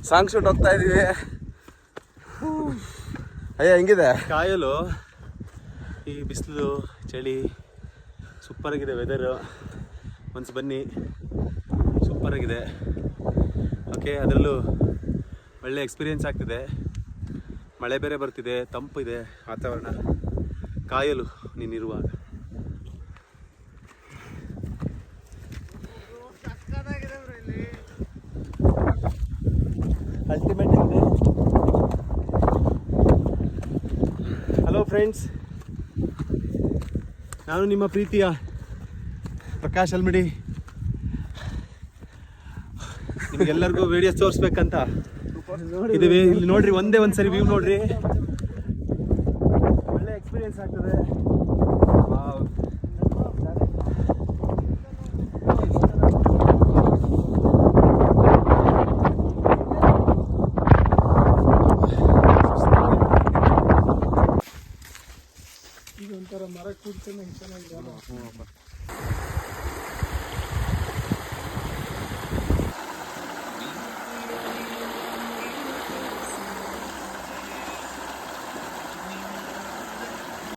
Song shoot ಹೋಗ್ತಾ ಇದೀವಿ. ಅಯ್ಯ ಹೆಂಗಿದೆ ಕಾಯಲು? ಈ ಬಿಸಿಲು ಚಳಿ ಸೂಪರಾಗಿದೆ ವೆದರು. ಒಂದ್ಸಲ ಬನ್ನಿ, ಸೂಪರಾಗಿದೆ. ಓಕೆ, ಅದರಲ್ಲೂ ಒಳ್ಳೆ ಎಕ್ಸ್ಪೀರಿಯೆನ್ಸ್ ಆಗ್ತಿದೆ. ಮಳೆ ಬೇರೆ ಬರ್ತಿದೆ, ತಂಪಿದೆ ವಾತಾವರಣ. ಕಾಯಲು ನೀನಿರುವಾಗ ಅಲ್ಟಿಮೇಟ್ ಇದೆ. ಹಲೋ ಫ್ರೆಂಡ್ಸ್, ನಾನು ನಿಮ್ಮ ಪ್ರೀತಿಯ ಪ್ರಕಾಶ್ ಅಲ್ಮಿಡಿ. ನಿಮಗೆಲ್ಲರಿಗೂ ವಿಡಿಯೋಸ್ ತೋರಿಸ್ಬೇಕಂತ ಇದ್ದೀವಿ. ಇಲ್ಲಿ ನೋಡ್ರಿ, ಒಂದ್ಸರಿ ವ್ಯೂ ನೋಡ್ರಿ, ಒಳ್ಳೆ ಎಕ್ಸ್ಪೀರಿಯನ್ಸ್ ಆಗ್ತದೆ. ಈಗ ಒಂಥರ ಮರ ಕೂಡ್ತಾನೆ ಚೆನ್ನಾಗಿದೆ.